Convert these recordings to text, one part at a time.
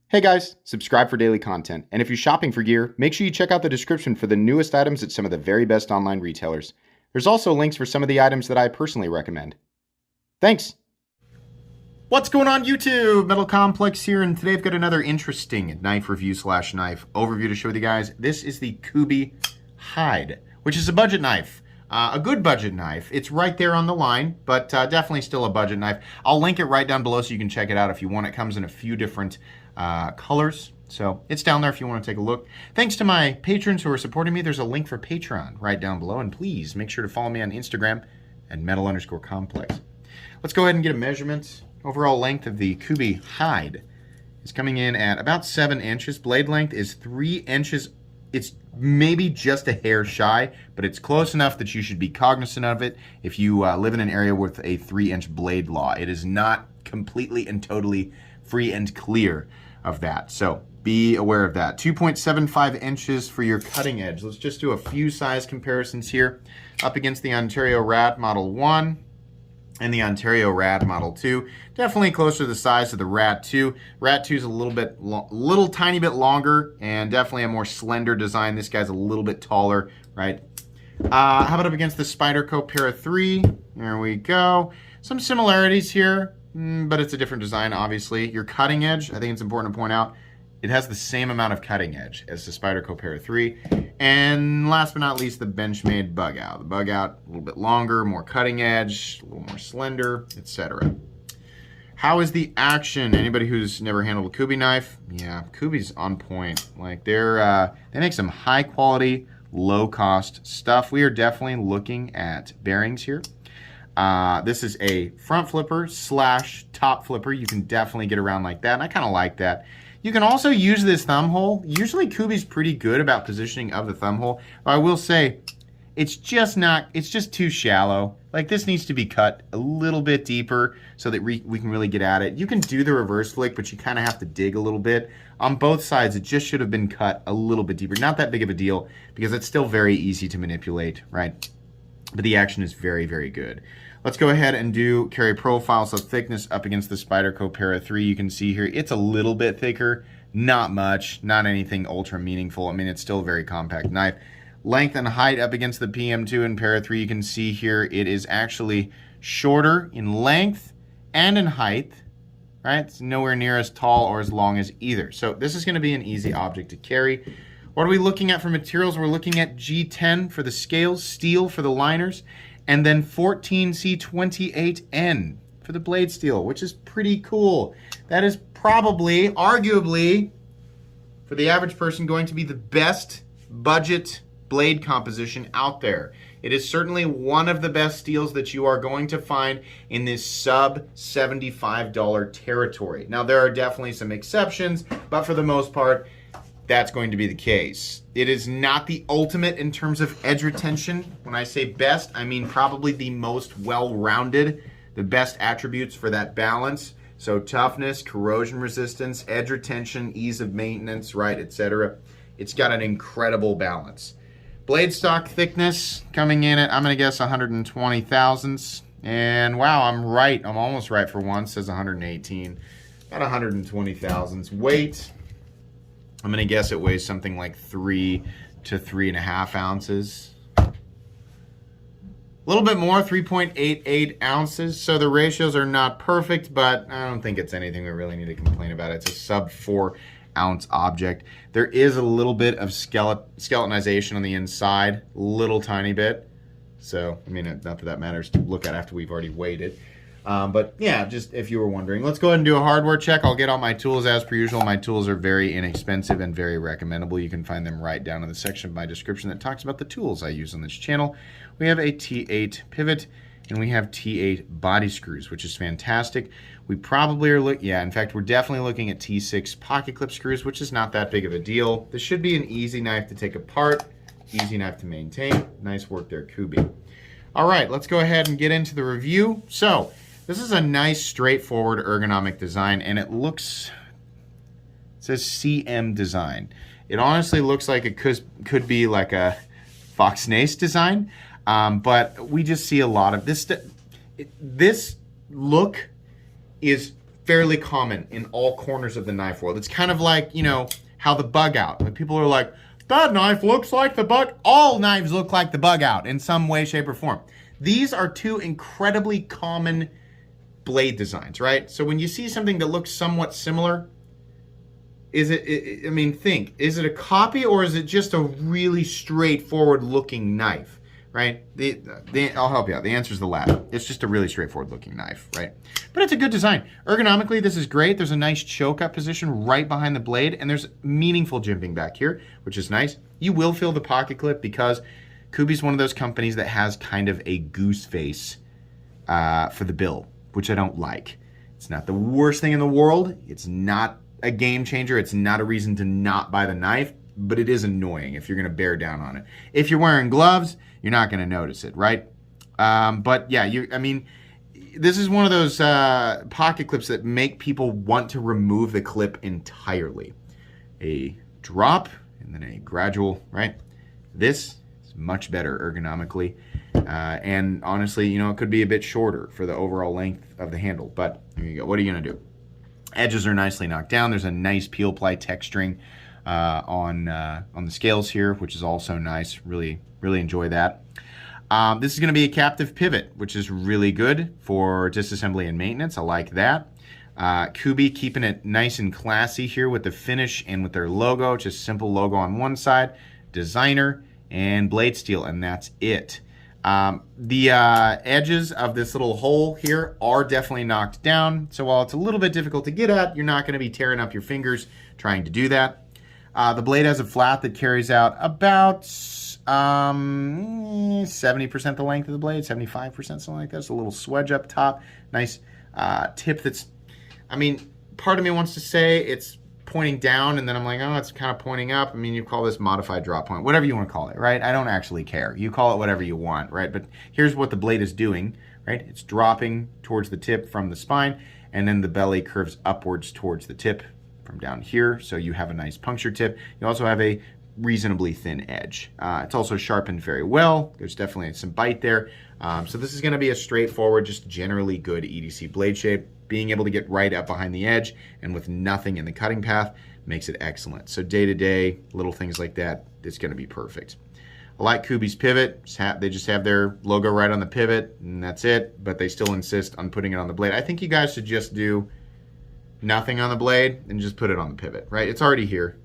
Hey guys, subscribe for daily content. And if you're shopping for gear, make sure you check out the description for the newest items at some of the very best online retailers. There's also links for some of the items that I personally recommend. Thanks! What's going on YouTube? Metal Complex here, and today I've got another interesting knife review slash knife overview to show with you guys. This is the Kubey Hyde, which is a budget knife. A good budget knife. It's right there on the line, but definitely still a budget knife. I'll link it right down below so you can check it out if you want. It comes in a few different colors, so it's down there if you want to take a look. Thanks to my patrons who are supporting me. There's a link for Patreon right down below, and please make sure to follow me on Instagram at metal_complex. Let's go ahead and get a measurement. Overall length of the Kubey Hyde is coming in at about 7 inches. Blade length is 3 inches. It's maybe just a hair shy, but it's close enough that you should be cognizant of it if you live in an area with a 3-inch blade law. It is not completely and totally free and clear of that, so be aware of that. 2.75 inches for your cutting edge. Let's just do a few size comparisons here. Up against the Ontario Rad Model 1 and the Ontario Rad Model 2. Definitely closer to the size of the Rad 2. Rad 2 is a little tiny bit longer and definitely a more slender design. This guy's a little bit taller, right? How about up against the Spyderco Para 3? There we go. Some similarities here, but it's a different design, obviously. Your cutting edge, I think it's important to point out, it has the same amount of cutting edge as the Spyderco Para 3. And last but not least, the Benchmade Bug Out. The Bug Out, a little bit longer, more cutting edge, a little more slender, etc. How is the action? Anybody who's never handled a Kubey knife? Yeah, Kubey's on point. Like they make some high quality, low cost stuff. We are definitely looking at bearings here. This is a front flipper slash top flipper. You can definitely get around like that, and I kind of like that. You can also use this thumb hole. Usually Kubey's pretty good about positioning of the thumb hole. But I will say, it's just too shallow. Like this needs to be cut a little bit deeper so that we can really get at it. You can do the reverse flick, but you kind of have to dig a little bit. On both sides, it just should have been cut a little bit deeper. Not that big of a deal because it's still very easy to manipulate, right? But the action is very, very good. Let's go ahead and do carry profile. So thickness up against the Spyderco Para 3. You can see here it's a little bit thicker, not much, not anything ultra meaningful. I mean, it's still a very compact knife. Length and height up against the PM2 and Para 3. You can see here it is actually shorter in length and in height, right? It's nowhere near as tall or as long as either. So this is going to be an easy object to carry. What are we looking at for materials? We're looking at G10 for the scales, steel for the liners, and then 14C28N for the blade steel, which is pretty cool. That is probably, arguably, for the average person, going to be the best budget blade composition out there. It is certainly one of the best steels that you are going to find in this sub $75 territory. Now, there are definitely some exceptions, but for the most part, that's going to be the case. It is not the ultimate in terms of edge retention. When I say best, I mean probably the most well-rounded, the best attributes for that balance. So toughness, corrosion resistance, edge retention, ease of maintenance, right, etc. It's got an incredible balance. Blade stock thickness coming in at, I'm gonna guess 120 thousandths. And wow, I'm right, I'm almost right for once, says 118. About 120 thousandths. Weight, I'm gonna guess it weighs something like 3 to 3.5 ounces. A little bit more, 3.88 ounces. So the ratios are not perfect, but I don't think it's anything we really need to complain about. It's a sub 4 ounce object. There is a little bit of skeletonization on the inside, little tiny bit. So, I mean, not that that matters to look at after we've already weighed it. But yeah, just if you were wondering, let's go ahead and do a hardware check. I'll get all my tools as per usual. My tools are very inexpensive and very recommendable. You can find them right down in the section of my description that talks about the tools I use on this channel. We have a T8 pivot and we have T8 body screws, which is fantastic. We probably are in fact, we're definitely looking at T6 pocket clip screws, which is not that big of a deal. This should be an easy knife to take apart, easy knife to maintain. Nice work there, Kubey. All right, let's go ahead and get into the review. So, this is a nice, straightforward ergonomic design, and it says CM design. It honestly looks like it could be like a Fox Nace design, but we just see a lot of this. This look is fairly common in all corners of the knife world. It's kind of like, you know, how the bug out. Like people are like, that knife looks like the bug. All knives look like the bug out in some way, shape, or form. These are two incredibly common blade designs, right? So when you see something that looks somewhat similar, is it, I mean, think, is it a copy or is it just a really straightforward looking knife, right? I'll help you out. The answer is the latter. It's just a really straightforward looking knife, right? But it's a good design. Ergonomically, this is great. There's a nice choke up position right behind the blade, and there's meaningful jimping back here, which is nice. You will feel the pocket clip because Kubey's one of those companies that has kind of a goose face for the bill, which I don't like. It's not the worst thing in the world. It's not a game changer. It's not a reason to not buy the knife, but it is annoying if you're going to bear down on it. If you're wearing gloves, you're not going to notice it, right? But yeah, I mean, this is one of those pocket clips that make people want to remove the clip entirely. A drop and then a gradual, right? This is much better ergonomically. And honestly, you know, it could be a bit shorter for the overall length of the handle, but here you go. What are you going to do? Edges are nicely knocked down. There's a nice peel ply texturing on the scales here, which is also nice. Really enjoy that. This is going to be a captive pivot, which is really good for disassembly and maintenance. I like that. Kubey keeping it nice and classy here with the finish and with their logo. Just simple logo on one side, designer, and blade steel, and that's it. The edges of this little hole here are definitely knocked down. So while it's a little bit difficult to get at, you're not going to be tearing up your fingers trying to do that. The blade has a flat that carries out about 70% the length of the blade, 75%, something like that. It's a little swedge up top. Nice tip that's, I mean, part of me wants to say it's pointing down, and then I'm like, oh, it's kind of pointing up. I mean, you call this modified drop point, whatever you want to call it, right? I don't actually care. You call it whatever you want, right? But here's what the blade is doing, right? It's dropping towards the tip from the spine, and then the belly curves upwards towards the tip from down here, so you have a nice puncture tip. You also have a reasonably thin edge. It's also sharpened very well. There's definitely some bite there. So this is going to be a straightforward, just generally good EDC blade shape. Being able to get right up behind the edge and with nothing in the cutting path makes it excellent. So day-to-day, little things like that, it's going to be perfect. I like Kubey's pivot. They just have their logo right on the pivot, and that's it, but they still insist on putting it on the blade. I think you guys should just do nothing on the blade and just put it on the pivot, right? It's already here,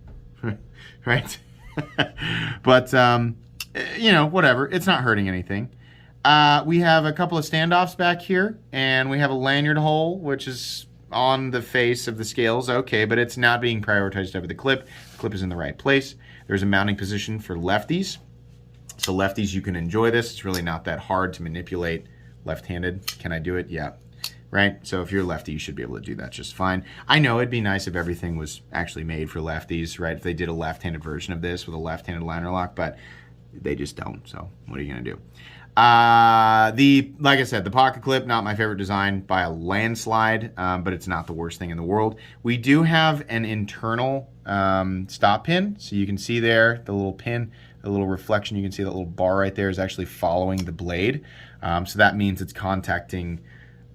right? But, you know, whatever. It's not hurting anything. We have a couple of standoffs back here, and we have a lanyard hole, which is on the face of the scales, okay, but it's not being prioritized over the clip. The clip is in the right place. There's a mounting position for lefties. So lefties, you can enjoy this. It's really not that hard to manipulate left-handed. Can I do it? Yeah. Right? So if you're lefty, you should be able to do that just fine. I know it'd be nice if everything was actually made for lefties, right? If they did a left-handed version of this with a left-handed liner lock, but they just don't. So what are you going to do? Like I said, the pocket clip, not my favorite design by a landslide, but it's not the worst thing in the world. We do have an internal stop pin, so you can see there the little pin, the little reflection. You can see that little bar right there is actually following the blade. So that means it's contacting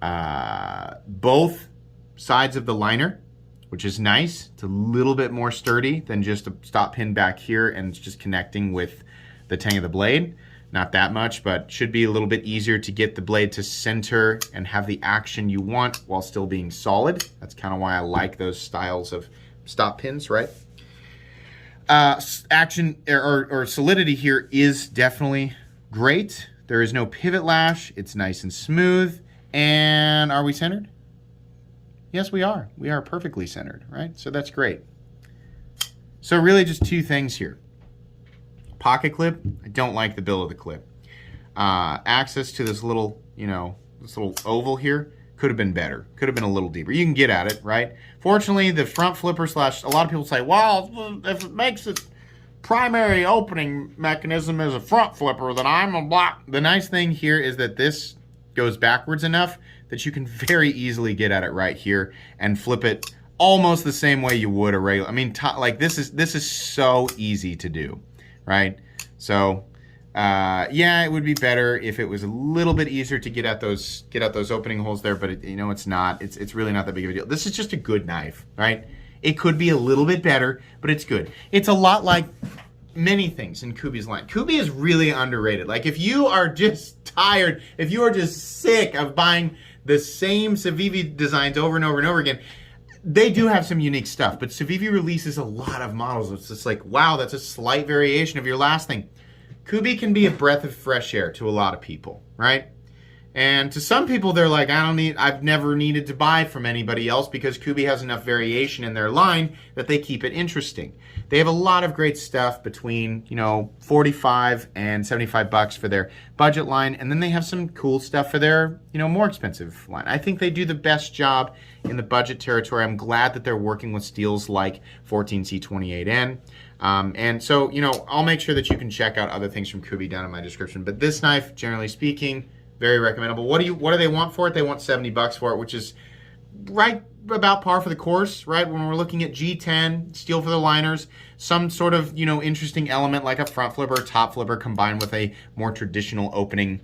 both sides of the liner, which is nice. It's a little bit more sturdy than just a stop pin back here and it's just connecting with the tang of the blade. Not that much, but should be a little bit easier to get the blade to center and have the action you want while still being solid. That's kind of why I like those styles of stop pins, right? Action or solidity here is definitely great. There is no pivot lash. It's nice and smooth. And are we centered? Yes, we are. We are perfectly centered, right? So that's great. So really just two things here. Pocket clip, I don't like the bill of the clip. Access to this little, you know, this little oval here could have been better. Could have been a little deeper. You can get at it, right? Fortunately, the front flipper slash, a lot of people say, well, if it makes it primary opening mechanism is a front flipper, then I'm a block. The nice thing here is that this goes backwards enough that you can very easily get at it right here and flip it almost the same way you would a regular. I mean, like this is so easy to do. Right? So Yeah, it would be better if it was a little bit easier to get at those opening holes there, but it's not. It's really not that big of a deal. This is just a good knife, right? It could be a little bit better, but it's good. It's a lot like many things in Kubey's line. Kubey is really underrated. Like, if you are just tired, if you are just sick of buying the same Civivi designs over and over and over again, they do have some unique stuff, but Civivi releases a lot of models. It's just like, wow, that's a slight variation of your last thing. Kubey can be a breath of fresh air to a lot of people, right? And to some people, they're like, I've never needed to buy from anybody else because Kubey has enough variation in their line that they keep it interesting. They have a lot of great stuff between, $45 and $75 for their budget line, and then they have some cool stuff for their, more expensive line. I think they do the best job in the budget territory. I'm glad that they're working with steels like 14C28N. And so, I'll make sure that you can check out other things from Kubey down in my description. But this knife, generally speaking, very recommendable. What do they want for it? They want $70 for it, which is right about par for the course, right? When we're looking at G10, steel for the liners, some sort of, interesting element like a front flipper, top flipper combined with a more traditional opening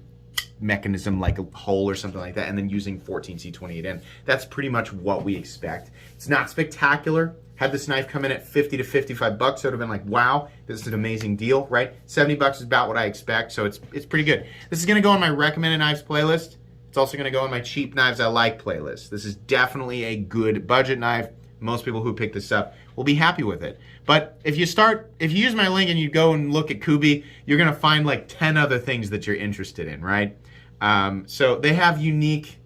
mechanism like a hole or something like that, and then using 14C28N. That's pretty much what we expect. It's not spectacular. Had this knife come in at $50 to $55, it would have been like, wow, this is an amazing deal, right? $70 is about what I expect, so it's pretty good. This is going to go on my recommended knives playlist. It's also going to go on my cheap knives I like playlist. This is definitely a good budget knife. Most people who pick this up will be happy with it. But if you use my link and you go and look at Kubey, you're going to find like 10 other things that you're interested in, right? So they have unique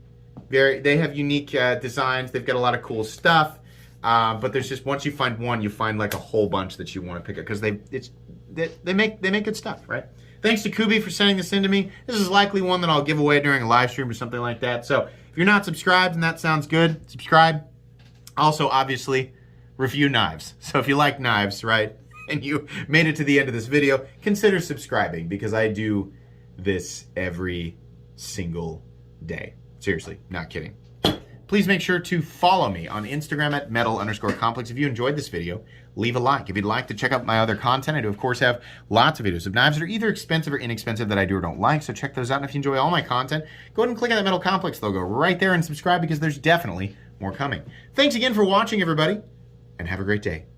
designs. They've got a lot of cool stuff. But there's just, once you find one, you find like a whole bunch that you want to pick up because they make good stuff, right? Thanks to Kubey for sending this in to me. This is likely one that I'll give away during a live stream or something like that. So if you're not subscribed and that sounds good, subscribe. Also, obviously, review knives. So if you like knives, right, and you made it to the end of this video, consider subscribing because I do this every single day. Seriously, not kidding. Please make sure to follow me on Instagram at metal_complex. If you enjoyed this video, leave a like. If you'd like to check out my other content, I do, of course, have lots of videos of knives that are either expensive or inexpensive that I do or don't like, so check those out. And if you enjoy all my content, go ahead and click on that Metal Complex logo right there and subscribe because there's definitely more coming. Thanks again for watching, everybody, and have a great day.